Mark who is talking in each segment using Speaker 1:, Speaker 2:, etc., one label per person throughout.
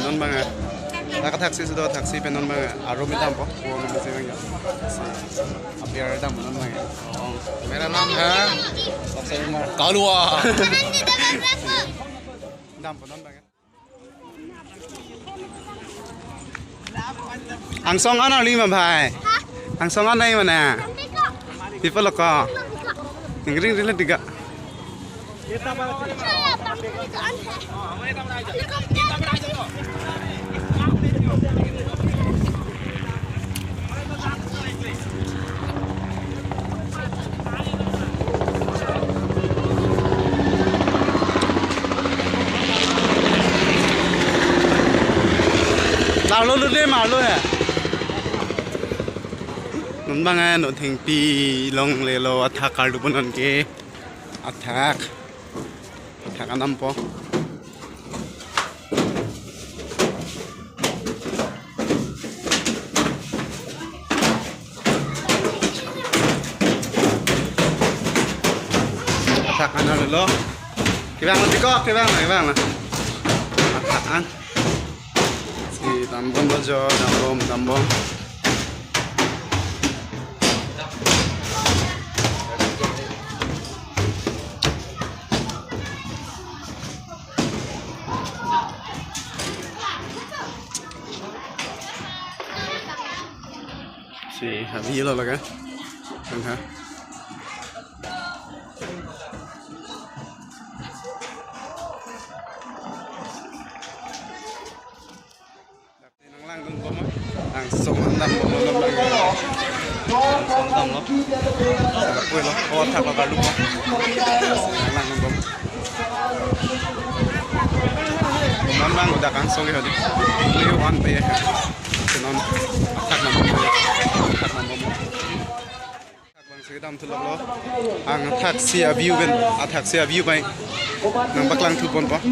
Speaker 1: non bang naka taxi sudah taxi pe non bang aro mi tampo ko mi se bang appear dam non bang मेरा नाम है Kalua dam non bang ang song ana li ma bhai ang song ana ni mana people ko ngring rile tiga Lalu lu deh malu ya. Nun bangan nun ting pi long lelo attack kaldu punon ke attack anam po. Attack anam lelo. Kibang nanti kok kibang lah. Attack an. Tambom aja, tambom. Si, habis lo kan? Kan? Langsung andam lo sangat kue lo otak lo kalau lo langsung memang udah langsung ya di lewat pe ya senon atak nama bang sedam tu lo ang atak si abiu kan atak si abiu baik nampak langsung pun pak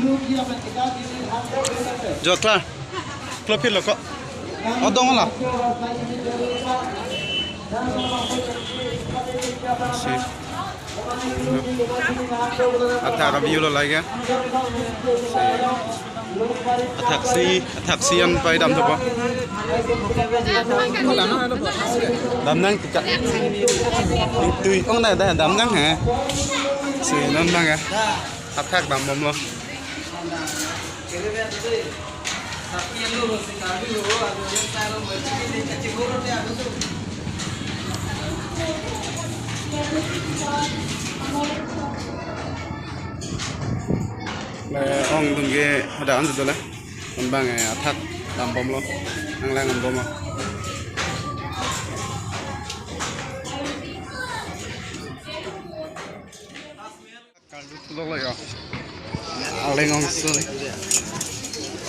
Speaker 1: joklar klopir lo kok odong lah. Attack review lo lagi. Attack sian pai dam tu apa? Dam nang tiga. Tui, ông này đây dam nang hả? Si non nang ya. Attack dam bom lo. Ông đừng ghê đã ăn rồi đấy, còn ba ngày thắt làm bom luôn, ăn lang làm bom à? Lúc rồi, ăn lên ông xôi,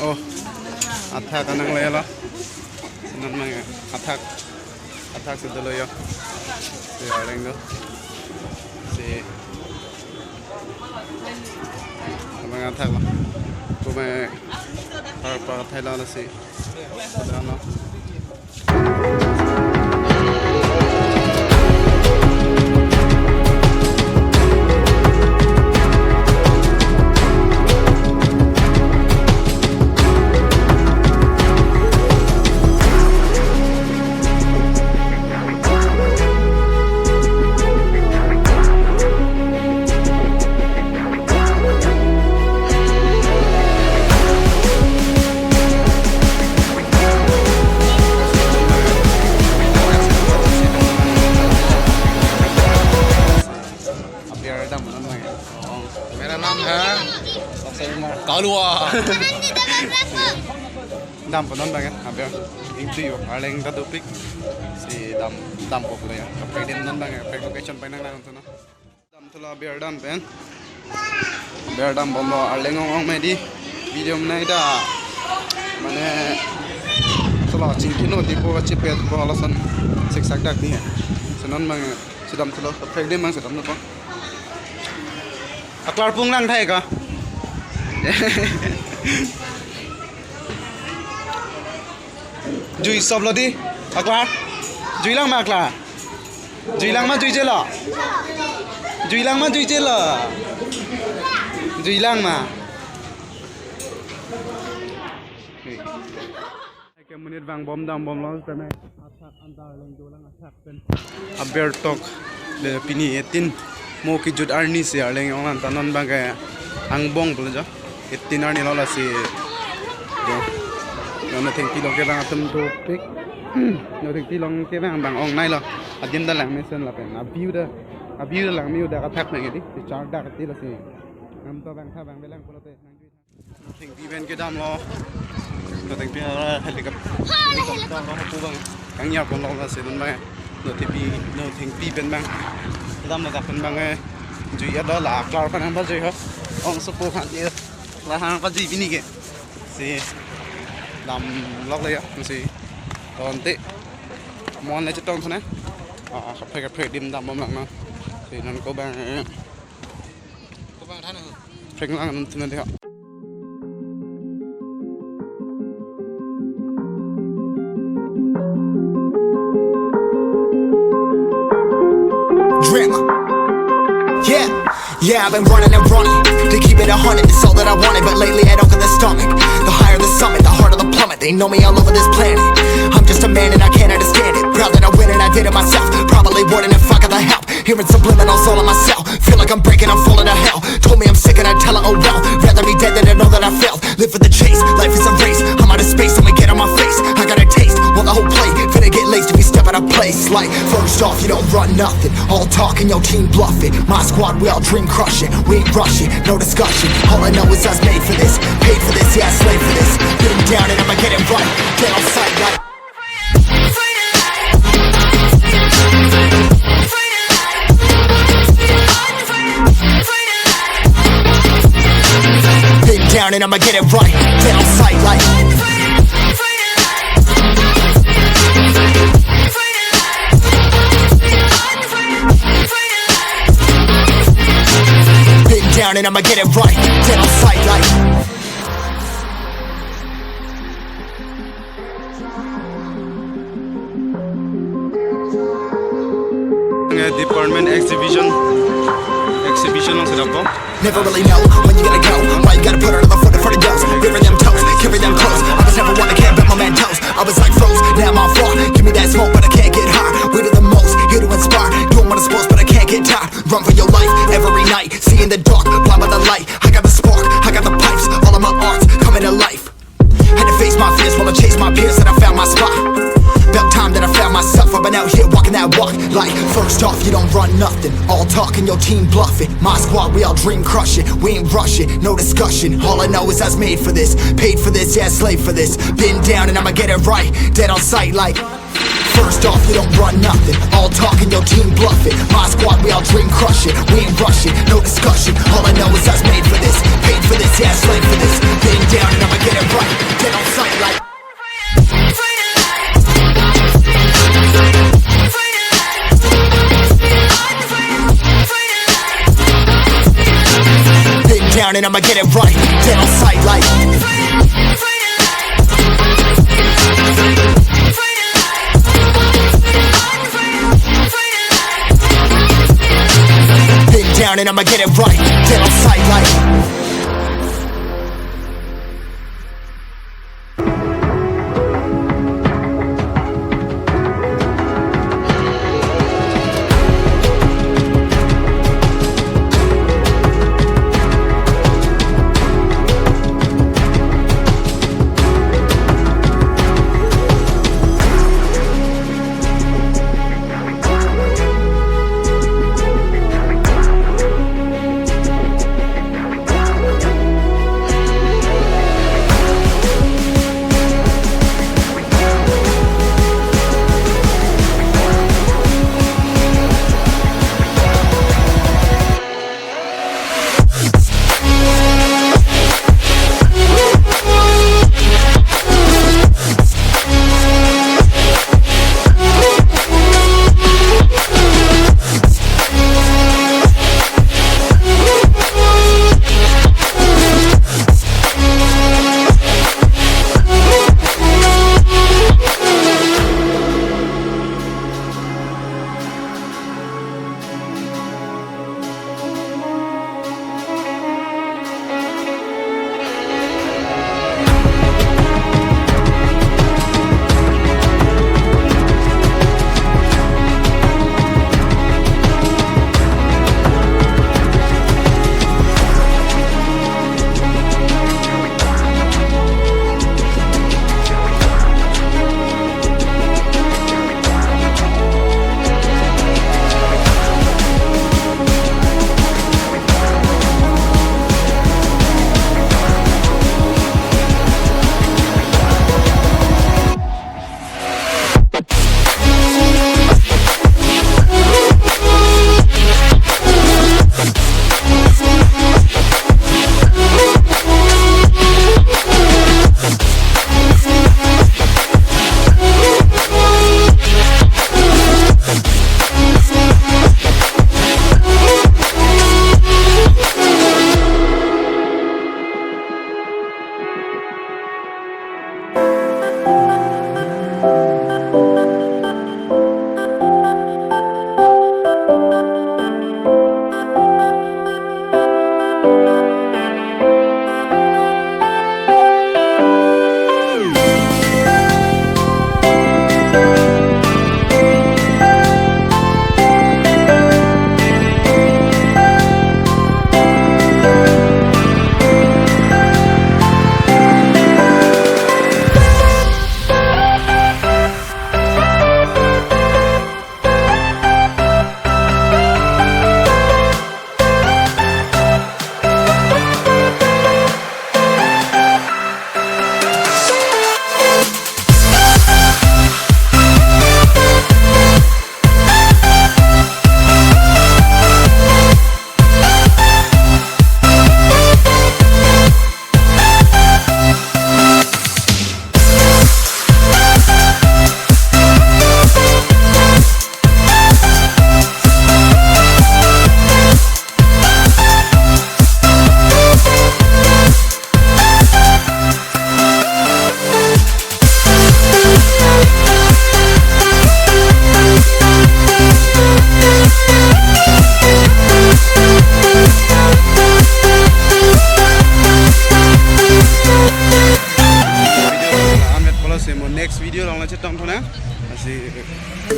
Speaker 1: oh. Attack anang lela sinan mang attack sudah lo ya si areng do si abang attack lah tu me par Thailand lah si sudah no मेरा नाम है Kalua dam penon banget hampir itu yo paling topik si dam pokok ya kapten non banget kapten location paling nang tuh dam tuh lah biar dam bombo aleng ngong medi video mana itu mana tuh lah cincin no tipe cipet balasan seksak dak nih senon banget sedam tuh lah kapten mang sedam tuh aklar pung lang thay ka Jui sob lo di aklar Jui lang ma aklar Jui lang ma jui je lo Jui lang ma jui je lo Jui lang ma cái menit vàng bom đam bom lo cái này attack antar lên tu lang attack pen abertok le pini etin mo ki jud arni se arleng ong tanon bang cái ang bong bol jo etin arni lo la se jo nó theng ti lo cái bang atum to pick nó theng ti long cái bang ong nai lo adin da lang mission la pen view lang mi da attack này đi char da ti la se nam to bang tha bang belang polote theng ti ben cái dam lo nó thành là helicopter nó không bang căng nhau còn lo là sẽ đến bang nó thành bên bang đâm nó gặp bên bang chủ yếu đó là cloud phần hàng bao nhiêu hết ông support hạn chế là hàng bao nhiêu vini kì thì làm lóc đây á nó sẽ còn tệ món này chất trong thôi nè sắp phải cái điểm đâm bom lặng nó thì nó có bang thay nữa phải lặng nó thế ạ.
Speaker 2: Yeah, I've been running and running to keep it 100, it's all that I wanted. But lately I don't get the stomach. The higher the summit, the harder the plummet. They know me all over this planet. I'm just a man and I can't understand it. Proud that I win and I did it myself. Probably wouldn't if I got the help. Hearing subliminals all on myself. Feel like I'm breaking, I'm falling to hell. Told me I'm sick and I tell her, oh well. Rather be dead than to know that I failed. Live for the chase, life is a race. I'm out of space, I'ma get on my face. I got a taste, want the whole plate. Finna get laced if you step out of place. Like, first off, you don't run nothing. All talk and your team bluffing. My squad, we all dream crushing. We ain't rushing, no discussion. All I know is I was made for this. Paid for this, yeah, I slave for this. Get him down and I'ma get it right. Get on sight like down and I'ma get it right. Get on sight like been down and I'ma get it right. Get on sight like
Speaker 1: department exhibition on set up.
Speaker 2: never really know when you gotta go. Why you gotta put another foot in front of yours? Bury them toes, carry them close. I was never one that can't bet my man toes. I was like froze, now I'm on floor. Give me that smoke, but I can't get high. We do the most, here to inspire. Doing what I'm supposed, but I can't get tired. Run for your life every night. See in the dark, blind by the light. I got the spark, I got the pipes. All of my arts coming to life. Had to face my fears while I chase my peers, and I found my spot. About time that I found myself. I've been out here walking that walk. Like, first off, you don't run nothing. All talking, your team bluffing. My squad, we all dream crushing. We ain't rushing, no discussion. All I know is I was made for this. Paid for this, yeah, slave for this. Been down and I'ma get it right. Dead on sight like first off, you don't run nothing. All talking, your team bluffing. My squad, we all dream crushing. We ain't rushing, no discussion. All I know is I was made for this. Paid for this, yeah, slave for this. Been down and I'ma get it right. Dead on sight like down and I'ma get it right. Dead on sight like been down and I'ma get it right. Dead on sight like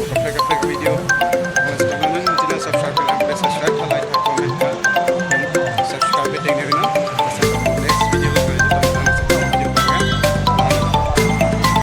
Speaker 1: kaprek video